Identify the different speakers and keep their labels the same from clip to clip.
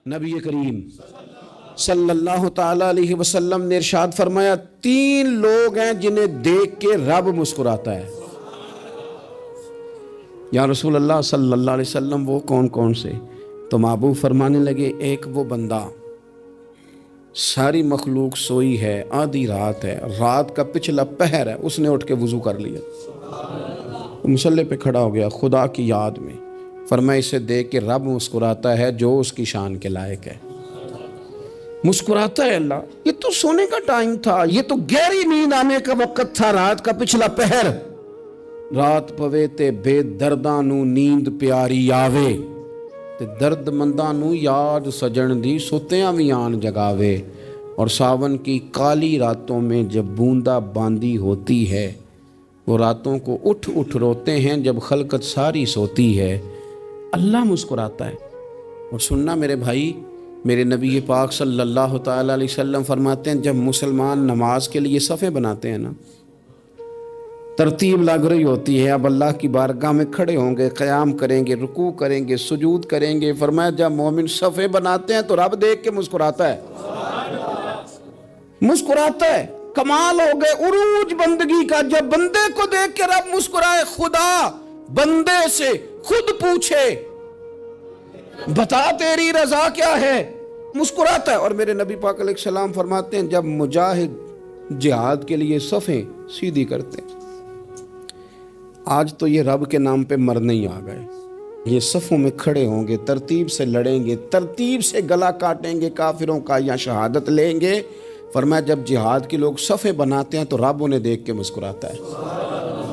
Speaker 1: نبی کریم صلی اللہ تعالی علیہ وسلم نے ارشاد فرمایا 3 لوگ ہیں جنہیں دیکھ کے رب مسکراتا ہے۔ یا رسول اللہ صلی اللہ علیہ وسلم وہ کون کون سے؟ تو محبوب فرمانے لگے ایک وہ بندہ ساری مخلوق سوئی ہے، آدھی رات ہے، رات کا پچھلا پہر ہے، اس نے اٹھ کے وضو کر لیا، مصلی پہ کھڑا ہو گیا خدا کی یاد میں، فرمایا اسے دیکھ کے رب مسکراتا ہے جو اس کی شان کے لائق ہے۔ مسکراتا ہے اللہ، یہ تو سونے کا ٹائم تھا، یہ تو گہری نیند آنے کا وقت تھا، رات کا پچھلا پہر، رات پوے تے بے درداں نو نیند پیاری آوے تے درد منداں نو یاد سجن دی ستیاں وی آن جگاوے، اور ساون کی کالی راتوں میں جب بوندا باندی ہوتی ہے، وہ راتوں کو اٹھ اٹھ روتے ہیں جب خلقت ساری سوتی ہے، اللہ مسکراتا ہے۔ اور سننا میرے بھائی، میرے نبی پاک صلی اللہ تعالی علیہ وسلم فرماتے ہیں جب مسلمان نماز کے لیے صفیں بناتے ہیں نا، ترتیب لگ رہی ہوتی ہے، اب اللہ کی بارگاہ میں کھڑے ہوں گے، قیام کریں گے، رکوع کریں گے، سجود کریں گے، فرمایا جب مومن صفیں بناتے ہیں تو رب دیکھ کے مسکراتا ہے، مسکراتا ہے۔ کمال ہو گئے عروج بندگی کا، جب بندے کو دیکھ کے رب مسکرائے، خدا بندے سے خود پوچھے بتا تیری رضا کیا ہے، مسکراتا ہے۔ اور میرے نبی پاک علیہ السلام فرماتے ہیں جب مجاہد جہاد کے لیے صفیں سیدھی کرتے ہیں، آج تو یہ رب کے نام پہ مرنے ہی آ گئے، یہ صفوں میں کھڑے ہوں گے، ترتیب سے لڑیں گے، ترتیب سے گلا کاٹیں گے کافروں کا یا شہادت لیں گے۔ فرمایا جب جہاد کے لوگ صفیں بناتے ہیں تو رب انہیں دیکھ کے مسکراتا ہے۔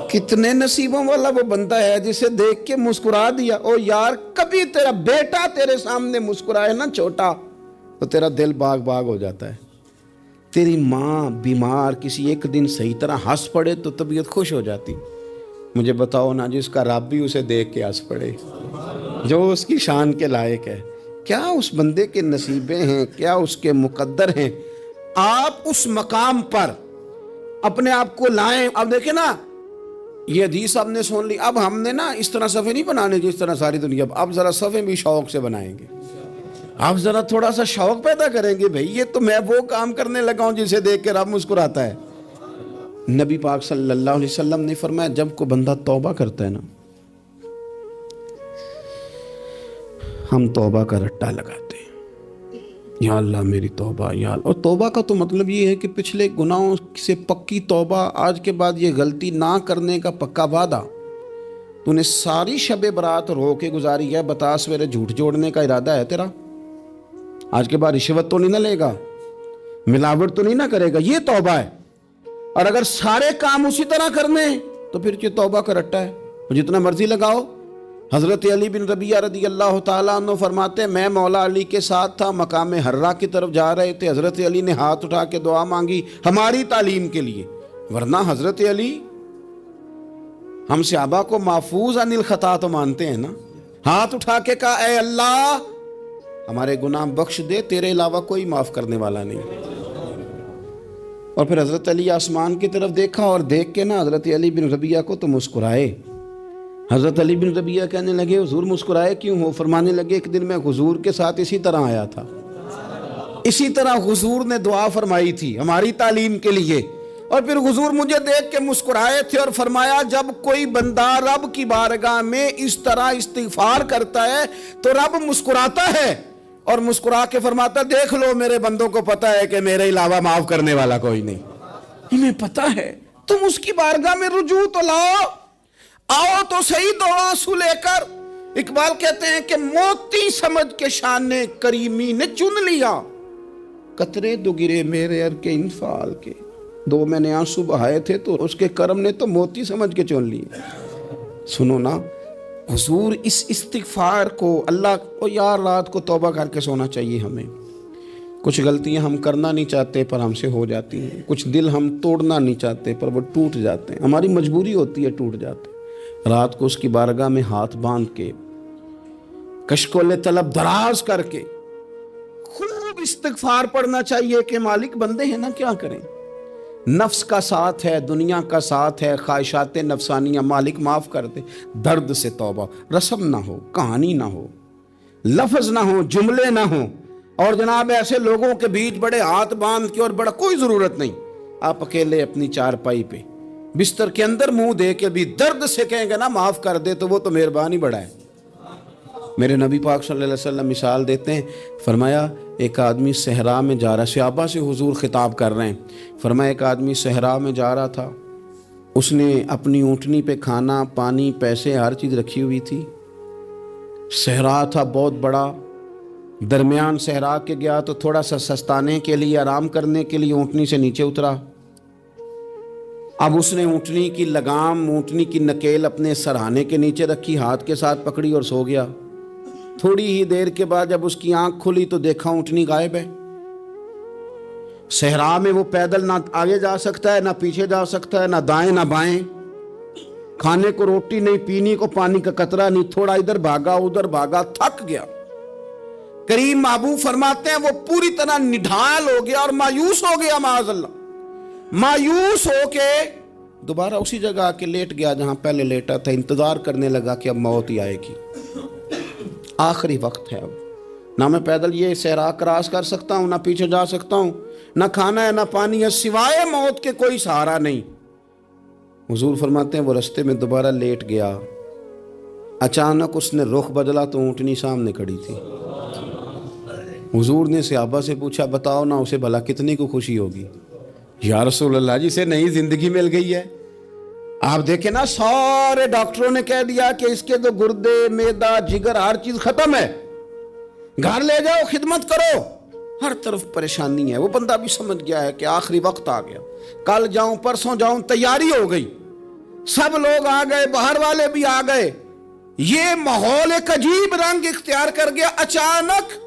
Speaker 1: کتنے نصیبوں والا وہ بندہ ہے جسے دیکھ کے مسکرا دیا۔ او یار کبھی تیرا بیٹا تیرے سامنے مسکرائے نا چھوٹا تو تیرا دل باغ باغ ہو جاتا ہے۔ تیری ماں بیمار کسی ایک دن صحیح طرح ہنس پڑے تو طبیعت خوش ہو جاتی۔ مجھے بتاؤ نا جس کا رب بھی اسے دیکھ کے ہنس پڑے، جو اس کی شان کے لائق ہے، کیا اس بندے کے نصیبیں ہیں، کیا اس کے مقدر ہیں۔ آپ اس مقام پر اپنے آپ کو لائیں۔ اب دیکھیں نا یہ حدیث آپ نے سن لی، اب ہم نے نا اس طرح صفحے نہیں بنانے جس طرح ساری دنیا، اب ذرا صفحے بھی شوق سے بنائیں گے، آپ ذرا تھوڑا سا شوق پیدا کریں گے، بھئی یہ تو میں وہ کام کرنے لگا ہوں جسے دیکھ کے رب مسکراتا ہے۔ نبی پاک صلی اللہ علیہ وسلم نے فرمایا جب کوئی بندہ توبہ کرتا ہے نا، ہم توبہ کا رٹا لگاتے ہیں، یا اللہ میری توبہ یا اللہ۔ اور توبہ کا تو مطلب یہ ہے کہ پچھلے گناہوں سے پکی توبہ، آج کے بعد یہ غلطی نہ کرنے کا پکا وعدہ۔ تو نے ساری شب برات رو کے گزاری ہے، بتا سویرے جھوٹ جوڑنے کا ارادہ ہے تیرا، آج کے بعد رشوت تو نہیں نہ لے گا، ملاوٹ تو نہیں نہ کرے گا، یہ توبہ ہے۔ اور اگر سارے کام اسی طرح کرنے تو پھر یہ توبہ کا رٹا ہے، جتنا مرضی لگاؤ۔ حضرت علی بن ربیعہ رضی اللہ تعالیٰ عنہ فرماتے ہیں میں مولا علی کے ساتھ تھا، مقام حرہ کی طرف جا رہے تھے، حضرت علی نے ہاتھ اٹھا کے دعا مانگی ہماری تعلیم کے لیے، ورنہ حضرت علی ہم صحابہ کو محفوظ عن الخطا تو مانتے ہیں نا، ہاتھ اٹھا کے کہا اے اللہ ہمارے گناہ بخش دے، تیرے علاوہ کوئی معاف کرنے والا نہیں۔ اور پھر حضرت علی آسمان کی طرف دیکھا اور دیکھ کے نا حضرت علی بن ربیعہ کو تو مسکرائے۔ حضرت علی بن ربیعہ کہنے لگے حضور مسکرائے کیوں ہو؟ فرمانے لگے ایک دن میں حضور کے ساتھ اسی طرح آیا تھا، اسی طرح حضور نے دعا فرمائی تھی ہماری تعلیم کے لیے، اور پھر حضور مجھے دیکھ کے مسکرائے تھے اور فرمایا جب کوئی بندہ رب کی بارگاہ میں اس طرح استغفار کرتا ہے تو رب مسکراتا ہے، اور مسکرا کے فرماتا دیکھ لو میرے بندوں کو پتا ہے کہ میرے علاوہ معاف کرنے والا کوئی نہیں، انہیں پتا ہے، تم اس کی بارگاہ میں رجوع تو لاؤ، آؤ تو صحیح دو آنسو لے کر۔ اقبال کہتے ہیں کہ موتی سمجھ کے شان کریمی نے چن لیا، قطرے دو گرے میرے ار کے انفعال کے، دو میں نے آنسو بہائے تھے تو اس کے کرم نے تو موتی سمجھ کے چن لیے۔ سنو نا حضور اس استغفار کو اللہ کو یار رات کو توبہ کر کے سونا چاہیے ہمیں۔ کچھ غلطیاں ہم کرنا نہیں چاہتے پر ہم سے ہو جاتی ہیں، کچھ دل ہم توڑنا نہیں چاہتے پر وہ ٹوٹ جاتے ہیں، ہماری مجبوری ہوتی ہے ٹوٹ جاتے ہیں۔ رات کو اس کی بارگاہ میں ہاتھ باندھ کے کشکول طلب دراز کر کے خوب استغفار پڑھنا چاہیے کہ مالک بندے ہیں نا کیا کریں، نفس کا ساتھ ہے، دنیا کا ساتھ ہے، خواہشات نفسانیہ، مالک معاف کر دے۔ درد سے توبہ، رسم نہ ہو، کہانی نہ ہو، لفظ نہ ہو، جملے نہ ہوں، اور جناب ایسے لوگوں کے بیچ بڑے ہاتھ باندھ کے اور بڑا کوئی ضرورت نہیں. آپ اکیلے اپنی چارپائی پہ بستر کے اندر منہ دے کے بھی درد سے کہیں گے نا معاف کر دے تو وہ تو مہربانی بڑا ہے. میرے نبی پاک صلی اللہ علیہ وسلم مثال دیتے ہیں, فرمایا ایک آدمی صحرا میں جا رہا, صحابہ سے حضور خطاب کر رہے ہیں, فرمایا ایک آدمی صحرا میں جا رہا تھا, اس نے اپنی اونٹنی پہ کھانا پانی پیسے ہر چیز رکھی ہوئی تھی. صحرا تھا بہت بڑا, درمیان صحرا کے گیا تو تھوڑا سا سستانے کے لیے آرام کرنے کے لیے اونٹنی سے نیچے اترا. اب اس نے اونٹنی کی لگام اونٹنی کی نکیل اپنے سرہانے کے نیچے رکھی, ہاتھ کے ساتھ پکڑی اور سو گیا. تھوڑی ہی دیر کے بعد جب اس کی آنکھ کھلی تو دیکھا اونٹنی غائب ہے. صحرا میں وہ پیدل نہ آگے جا سکتا ہے نہ پیچھے جا سکتا ہے, نہ دائیں نہ بائیں, کھانے کو روٹی نہیں, پینے کو پانی کا قطرہ نہیں, تھوڑا ادھر بھاگا ادھر بھاگا, تھک گیا. کریم محبوب فرماتے ہیں وہ پوری طرح نڈھال ہو گیا اور مایوس ہو گیا, معاذ اللہ. مایوس ہو کے دوبارہ اسی جگہ آ کے لیٹ گیا جہاں پہلے لیٹا تھا. انتظار کرنے لگا کہ اب موت ہی آئے گی, آخری وقت ہے, اب نہ میں پیدل یہ صحرا کراس کر سکتا ہوں, نہ پیچھے جا سکتا ہوں, نہ کھانا ہے نہ پانی ہے, سوائے موت کے کوئی سہارا نہیں. حضور فرماتے ہیں وہ رستے میں دوبارہ لیٹ گیا. اچانک اس نے رخ بدلا تو اونٹنی سامنے کھڑی تھی. حضور نے صحابہ سے پوچھا بتاؤ نا اسے بھلا کتنی کو خوشی ہوگی. یا رسول اللہ جسے نئی زندگی مل گئی ہے. آپ دیکھیں نا سارے ڈاکٹروں نے کہہ دیا کہ اس کے تو گردے معدہ جگر ہر چیز ختم ہے, گھر لے جاؤ خدمت کرو, ہر طرف پریشانی ہے. وہ بندہ بھی سمجھ گیا ہے کہ آخری وقت آ گیا, کل جاؤں پرسوں جاؤں, تیاری ہو گئی, سب لوگ آ گئے, باہر والے بھی آ گئے. یہ ماحول ایک عجیب رنگ اختیار کر گیا. اچانک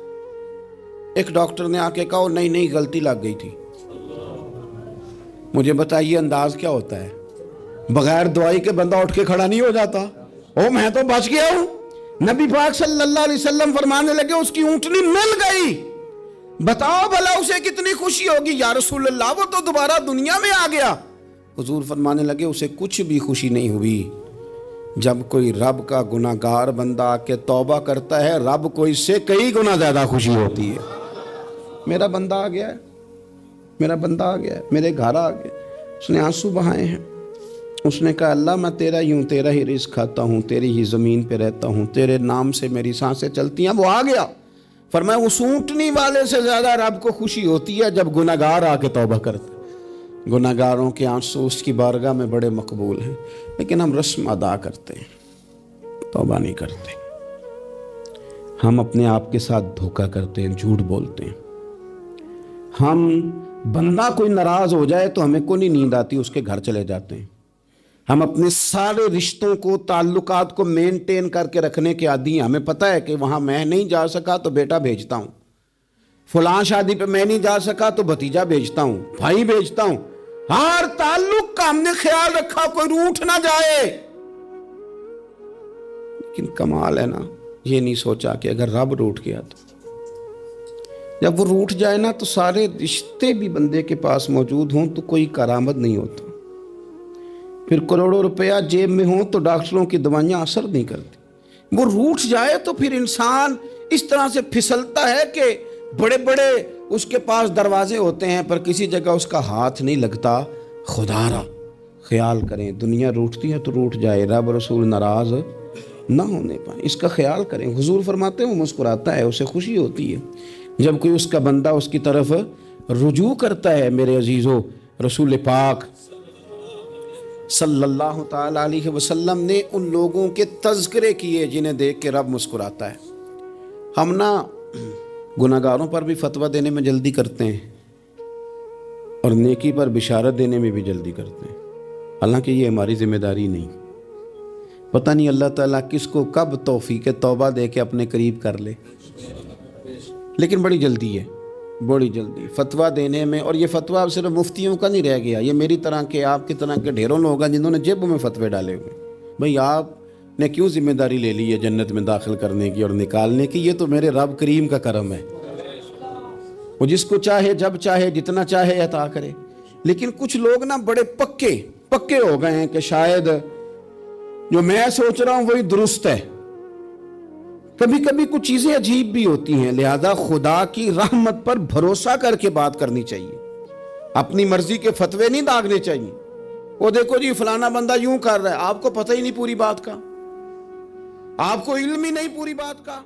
Speaker 1: ایک ڈاکٹر نے آ کے کہا نہیں غلطی لگ گئی تھی. مجھے بتائیے انداز کیا ہوتا ہے؟ بغیر دوائی کے بندہ اٹھ کے کھڑا نہیں ہو جاتا. او میں تو بچ گیا ہوں. نبی پاک صلی اللہ علیہ وسلم فرمانے لگے اس کی اونٹنی مل گئی, بتاؤ بھلا اسے کتنی خوشی ہوگی. یا رسول اللہ وہ تو دوبارہ دنیا میں آ گیا. حضور فرمانے لگے اسے کچھ بھی خوشی نہیں ہوئی. جب کوئی رب کا گناہ گار بندہ آ کے توبہ کرتا ہے, رب کو اس سے کئی گنا زیادہ خوشی ہوتی ہے. میرا بندہ آ گیا ہے, میرا بندہ آ گیا ہے, میرے گھر آ گیا. اس نے آنسو بہائے ہیں. اس نے کہا اللہ میں تیرا ہی ہوں, تیرا ہی رزق کھاتا ہوں, تیری ہی زمین پہ رہتا ہوں, تیرے نام سے میری سانسیں چلتی ہیں. وہ آ گیا. فرمایا اس اونٹنی والے سے زیادہ رب کو خوشی ہوتی ہے جب گناہگار آ کے توبہ کرتا ہے. گناہگاروں کے آنسو اس کی بارگاہ میں بڑے مقبول ہیں, لیکن ہم رسم ادا کرتے ہیں, توبہ نہیں کرتے. ہم اپنے آپ کے ساتھ دھوکہ کرتے ہیں, جھوٹ بولتے ہیں. ہم بندہ کوئی ناراض ہو جائے تو ہمیں کو نہیں نیند آتی, اس کے گھر چلے جاتے ہیں. ہم اپنے سارے رشتوں کو تعلقات کو مینٹین کر کے رکھنے کے عادی ہیں. ہمیں پتہ ہے کہ وہاں میں نہیں جا سکا تو بیٹا بھیجتا ہوں, فلاں شادی پہ میں نہیں جا سکا تو بھتیجا بھیجتا ہوں, بھائی بھیجتا ہوں. ہر تعلق کا ہم نے خیال رکھا کوئی روٹھ نہ جائے. لیکن کمال ہے نا, یہ نہیں سوچا کہ اگر رب روٹھ گیا تو جب وہ روٹھ جائے نا تو سارے رشتے بھی بندے کے پاس موجود ہوں تو کوئی کارآمد نہیں ہوتا. پھر کروڑوں روپیہ جیب میں ہوں تو ڈاکٹروں کی دوائیاں اثر نہیں کرتی. وہ روٹھ جائے تو پھر انسان اس طرح سے پھسلتا ہے کہ بڑے بڑے اس کے پاس دروازے ہوتے ہیں پر کسی جگہ اس کا ہاتھ نہیں لگتا. خدا را خیال کریں, دنیا روٹتی ہے تو روٹھ جائے, رب رسول ناراض نہ ہونے پائیں, اس کا خیال کریں. حضور فرماتے ہیں وہ مسکراتا ہے, اسے خوشی ہوتی ہے جب کوئی اس کا بندہ اس کی طرف رجوع کرتا ہے. میرے عزیزو, رسول پاک صلی اللہ تعالی علیہ وسلم نے ان لوگوں کے تذکرے کیے جنہیں دیکھ کے رب مسکراتا ہے. ہم نا گناہگاروں پر بھی فتویٰ دینے میں جلدی کرتے ہیں اور نیکی پر بشارت دینے میں بھی جلدی کرتے ہیں, حالانکہ یہ ہماری ذمہ داری نہیں. پتہ نہیں اللہ تعالیٰ کس کو کب توفیق توبہ دے کے اپنے قریب کر لے, لیکن بڑی جلدی ہے, بڑی جلدی فتویٰ دینے میں. اور یہ فتویٰ صرف مفتیوں کا نہیں رہ گیا, یہ میری طرح کے آپ کی طرح کے ڈھیروں لوگ ہیں جنہوں نے جیبوں میں فتوے ڈالے ہوئے. بھئی آپ نے کیوں ذمہ داری لے لی ہے جنت میں داخل کرنے کی اور نکالنے کی؟ یہ تو میرے رب کریم کا کرم ہے, وہ جس کو چاہے جب چاہے جتنا چاہے عطا کرے. لیکن کچھ لوگ نا بڑے پکے ہو گئے ہیں کہ شاید جو میں سوچ رہا ہوں وہی درست ہے. کبھی کبھی کچھ چیزیں عجیب بھی ہوتی ہیں، لہذا خدا کی رحمت پر بھروسہ کر کے بات کرنی چاہیے، اپنی مرضی کے فتوے نہیں داغنے چاہیے۔ وہ دیکھو جی فلانا بندہ یوں کر رہا ہے، آپ کو پتہ ہی نہیں پوری بات کا، آپ کو علم ہی نہیں پوری بات کا۔